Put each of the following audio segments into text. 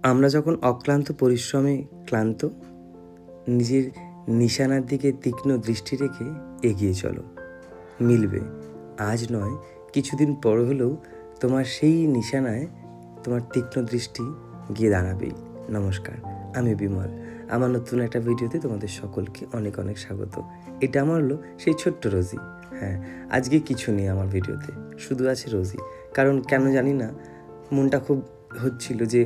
আমরা যখন অক্লান্ত পরিশ্রমে ক্লান্ত, নিজের নিশানার দিকে তীক্ষ্ণ দৃষ্টি রেখে এগিয়ে চলো। মিলবে, আজ নয় কিছুদিন পর হলেও তোমার সেই নিশানায় তোমার তীক্ষ্ণ দৃষ্টি গিয়ে দাঁড়াবেই। নমস্কার, আমি বিমল। আমার নতুন একটা ভিডিওতে তোমাদের সকলকে অনেক অনেক স্বাগত। এটা আমার হলো সেই ছোট্ট রোজি। হ্যাঁ, আজকে কিছু নেই আমার ভিডিওতে, শুধু আছে রোজি। কারণ কেন জানি না, মনটা খুব হচ্ছিল যে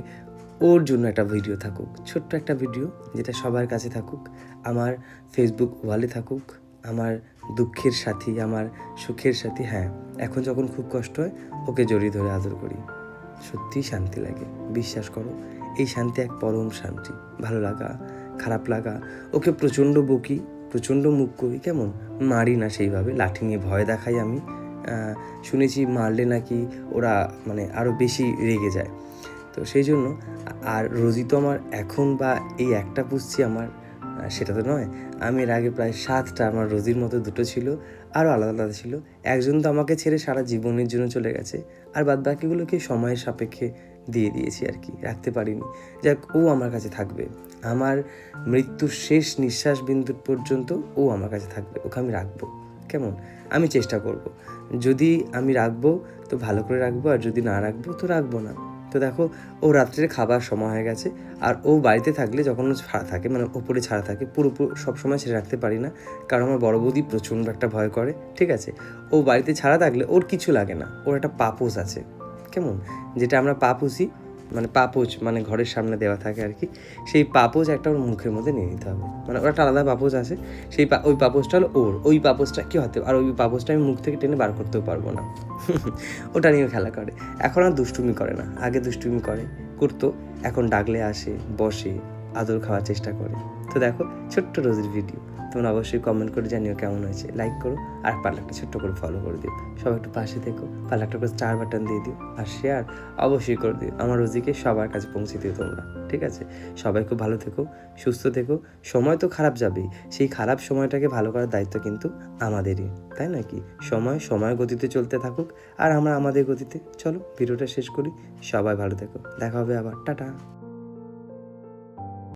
ওর জন্য একটা ভিডিও থাকুক, ছোট্ট একটা ভিডিও যেটা সবার কাছে থাকুক, আমার ফেসবুক ওয়ালে থাকুক, আমার দুঃখের সাথী, আমার সুখের সাথী। হ্যাঁ, এখন যখন খুব কষ্ট হয় ওকে জড়িয়ে ধরে আদর করি, সত্যিই শান্তি লাগে। বিশ্বাস করো, এই শান্তি এক পরম শান্তি। ভালো লাগা, খারাপ লাগা, ওকে প্রচণ্ড বকি, প্রচণ্ড মুখ করি, কেমন মারি না সেইভাবে, লাঠি নিয়ে ভয় দেখাই আমি। শুনেছি মারলে নাকি ওরা মানে আরও বেশি রেগে যায়। তো সেই জন্য আর রোজি তো আমার এখন বা এই একটা পুষছি আমার, সেটা তো নয়। আমি এর আগে প্রায় 7টা আমার রোজির মতো দুটো ছিল, আরও আলাদা আলাদা ছিল। একজন তো আমাকে ছেড়ে সারা জীবনের জন্য চলে গেছে, আর বাদ বাকিগুলোকে সময়ের সাপেক্ষে দিয়ে দিয়েছি আর কি, রাখতে পারিনি। যাক, ও আমার কাছে থাকবে, আমার মৃত্যুর শেষ নিঃশ্বাস বিন্দু পর্যন্ত ও আমার কাছে থাকবে, ওকে আমি রাখবো। কেমন, আমি চেষ্টা করব। যদি আমি রাখবো তো ভালো করে রাখবো, আর যদি না রাখবো তো রাখবো না। তো দেখো, ও রাত্রের খাবার সময় হয়ে গেছে, আর ও বাড়িতে থাকলে যখন ও ছাড়া থাকে, মানে ওপরে ছাড়া থাকে, পুরোপুরি সবসময় ছেড়ে রাখতে পারি না, কারণ আমার বড় বৌদি প্রচণ্ড একটা ভয় করে। ঠিক আছে, ও বাড়িতে ছাড়া থাকলে ওর কিছু লাগে না, ওর একটা পাপোশ আছে, কেমন, যেটা আমরা পাপুসি, মানে পাপোচ, মানে ঘরের সামনে দেওয়া থাকে আর কি। সেই পাপোচ একটা ওর মুখের মধ্যে নিয়ে নিতে হবে, মানে ওর একটা আলাদা পাপোচ আছে। সেই ওই পাপোচটা হলো ওর, ওই পাপোচটা কি হতে, আর ওই পাপোচটা আমি মুখ থেকে টেনে বার করতেও পারবো না। ওটা নিয়ে খেলা করে। এখন আর দুষ্টুমি করে না, আগে দুষ্টুমি করতো, এখন ডাকলে আসে, বসে, আদর খাওয়ার চেষ্টা করে। তো দেখো, ছোট্ট রোজির ভিডিও। তোমরা অবশ্যই কমেন্ট করে জানিও কেমন হয়েছে, লাইক করো, আর পারলে একটা ছোট্ট করে ফলো করে দিও। সবাই একটু পাশে থেকো, পারলে একটা করে স্টার বাটন দিয়ে দিও, আর শেয়ার অবশ্যই করে দিও। আমার রোজিকে সবার কাছে পৌঁছে দিও তোমরা, ঠিক আছে? সবাই খুব ভালো থেকো, সুস্থ থেকো। সময় তো খারাপ যাবেই, সেই খারাপ সময়টাকে ভালো করার দায়িত্ব কিন্তু আমাদেরই, তাই নাকি? সময় গতিতে চলতে থাকুক, আর আমরা আমাদের গতিতে। চলো ভিডিওটা শেষ করি। সবাই ভালো থেকো, দেখা হবে আবার, টাটা।